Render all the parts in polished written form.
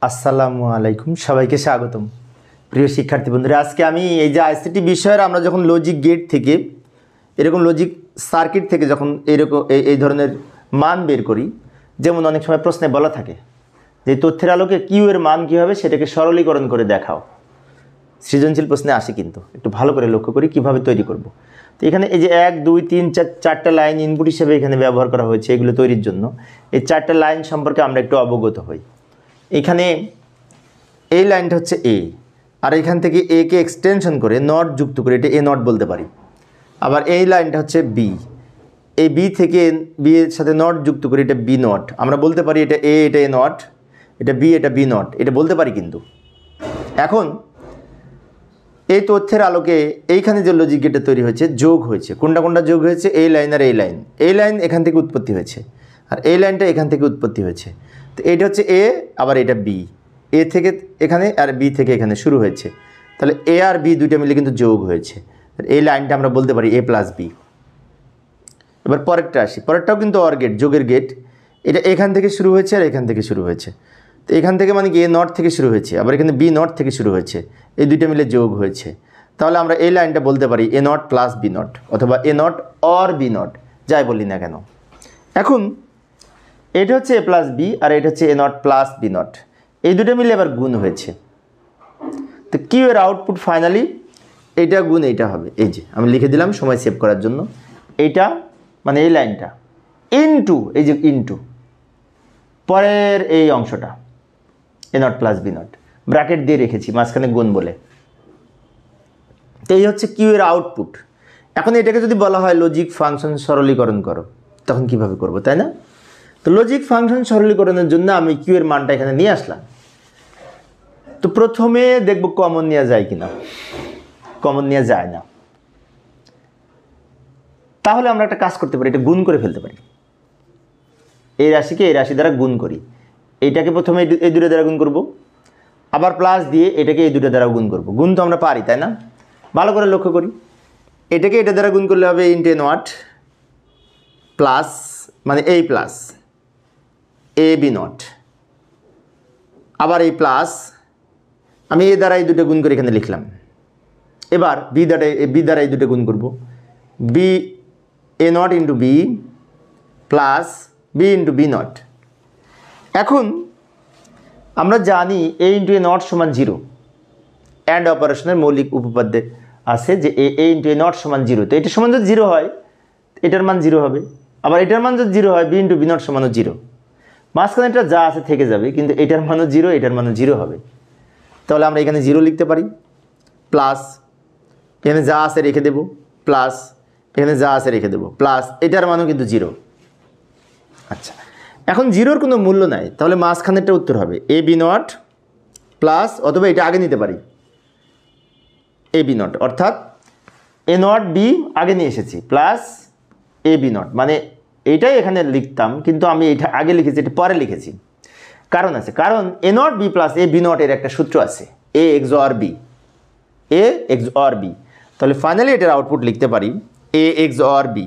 আসসালামু আলাইকুম, সবাইকে স্বাগতম। প্রিয় শিক্ষার্থী বন্ধুরা, আজকে আমি এই যে আইসিটি বিষয়ের আমরা যখন লজিক গেট থেকে এরকম লজিক সার্কিট থেকে যখন এরকম এই ধরনের মান বের করি, যেমন অনেক সময় প্রশ্নে বলা থাকে যে তথ্যের আলোকে কিউ এর মান কী হবে সেটাকে সরলীকরণ করে দেখাও। সৃজনশীল প্রশ্নে আসে, কিন্তু একটু ভালো করে লক্ষ্য করি কীভাবে তৈরি করব। তো এখানে এই যে 1 2 3 4টা লাইন ইনপুট হিসেবে এখানে ব্যবহার করা হয়েছে এগুলো তৈরির জন্য। এই 4টা লাইন সম্পর্কে আমরা একটু অবগত হই। এখানে এই লাইনটা হচ্ছে এ, আর এখান থেকে এ কে এক্সটেনশন করে নট যুক্ত করে এটা এ নট বলতে পারি। আবার এই লাইনটা হচ্ছে বি, এই বি থেকে বি এর সাথে নট যুক্ত করে এটা বি নট আমরা বলতে পারি। এটা এ, এটা এ নট, এটা বি, এটা বি নট, এটা বলতে পারি। কিন্তু এখন এই তথ্যের আলোকে এইখানে যে লজিক গেটটা তৈরি হয়েছে যোগ হয়েছে। কোনটা কোনটা যোগ হয়েছে? এই লাইন আর এই লাইন। এই লাইন এখান থেকে উৎপত্তি হয়েছে আর এই লাইনটা এখান থেকে উৎপত্তি হয়েছে। তো এটা হচ্ছে এ, আবার এটা বি। এ থেকে এখানে আর বি থেকে এখানে শুরু হয়েছে, তাহলে এ আর বি দুইটা মিলে কিন্তু যোগ হয়েছে। এই লাইনটা আমরা বলতে পারি এ প্লাস বি। এবার পরেরটা আসি, পরেরটাও কিন্তু অর গেট, যোগের গেট। এটা এখান থেকে শুরু হয়েছে আর এখান থেকে শুরু হয়েছে। তো এখান থেকে মানে কি এ নট থেকে শুরু হয়েছে, আবার এখানে বি নট থেকে শুরু হয়েছে, এই দুইটা মিলে যোগ হয়েছে। তাহলে আমরা এই লাইনটা বলতে পারি এ নট প্লাস বি নট, অথবা এ নট অর বি নট, যাই বলি না কেন। এখন এটা হচ্ছে এ প্লাস বি আর এটা হচ্ছে এ নট প্লাস বি নট, এই দুটো মিলে আবার গুণ হয়েছে। তো কিউ এর আউটপুট ফাইনালি এইটা গুণ এইটা হবে। এই যে আমি লিখে দিলাম সময় সেভ করার জন্য। এইটা মানে এই লাইনটা ইনটু এই যে ইনটু পরের এই অংশটা A not plus B not, bracket দিয়ে রেখেছি মাঝখানে গুণ বলে। তো এই হচ্ছে কিউ এর আউটপুট। এখন এটাকে যদি বলা হয় লজিক ফাংশন সরলীকরণ করো, তখন কিভাবে করব, তাই না? তো লজিক ফাংশন সরলীকরণের জন্য আমি কিউ এর মানটা এখানে নিয়ে আসলাম। তো প্রথমে দেখব কমন নেওয়া যায় কিনা। কমন নেওয়া যায় না, তাহলে আমরা একটা কাজ করতে পারি, এটা গুণ করে ফেলতে পারি। এই রাশিকে এই রাশি দ্বারা গুণ করি। এইটাকে প্রথমে এই দুটো দ্বারা গুণ করব, আবার প্লাস দিয়ে এটাকে এই দুটো দ্বারা গুণ করব। গুণ তো আমরা পারি, তাই না? ভালো করে লক্ষ্য করি, এটাকে এটা দ্বারা গুণ করলে হবে ইন্টু এ নট প্লাস মানে এই প্লাস এ বি নট, আবার এই প্লাস আমি এ দ্বারা এই দুটো গুণ করে এখানে লিখলাম। এবার বি দ্বারা এই দুটো গুণ করব, B A naught into B plus B into B naught. এখন আমরা জানি এ ইন্টু এ নট সমান 0। অ্যান্ড অপারেশনের মৌলিক উপপাদ্যে আছে যে এ ইন্টু এ নট সমান 0। তো এটা সমান যদি 0 হয় এটার মান 0 হবে, আবার এটার মান যদি 0 হয় বি ইন্টু বি নট সমানও 0। মাঝখানে এটা যা আছে থেকে যাবে, কিন্তু এটার মানও 0, এটার মানও 0 হবে। তাহলে আমরা এখানে 0 লিখতে পারি, প্লাস এখানে যা আছে রেখে দেব, প্লাস এখানে যা আছে রেখে দেব, প্লাস এটার মানও কিন্তু 0। আচ্ছা, এখন 0-র কোনো মূল্য নাই, তাহলে মাঝখানেরটা উত্তর হবে এ বি নট প্লাস, অথবা এটা আগে নিতে পারি এ বি নট, অর্থাৎ এ নট বি আগে নিয়ে এসেছি প্লাস এ বি নট, মানে এইটাই এখানে লিখতাম, কিন্তু আমি এটা আগে লিখেছি, এটা পরে লিখেছি। কারণ আছে, কারণ A not B plus A B not এর একটা সূত্র আছে, A XOR B, A XOR B. তাহলে ফাইনালি এটার আউটপুট লিখতে পারি A XOR B,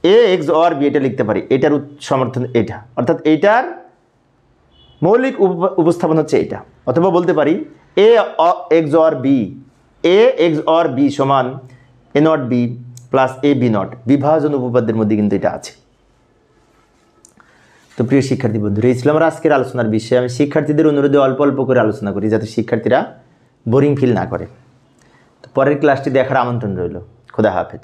A XOR B, এটা লিখতে পারি। এটার সমর্থন এটা, অর্থাৎ এইটার মৌলিক উপস্থাপন হচ্ছে এটা। অথবা বলতে পারি A XOR B, A XOR B সমান A not B plus A B not, বিভাজন উপপাদ্যের মধ্যে কিন্তু এটা আছে। তো প্রিয় শিক্ষার্থী বন্ধুরা, এই ছিল আমার আজকের আলোচনার বিষয়। আমি শিক্ষার্থীদের অনুরোধে অল্প অল্প করে আলোচনা করি, যাতে শিক্ষার্থীরা বোরিং ফিল না করে। তো পরের ক্লাসটি দেখার আমন্ত্রণ রইল। খোদা হাফেজ।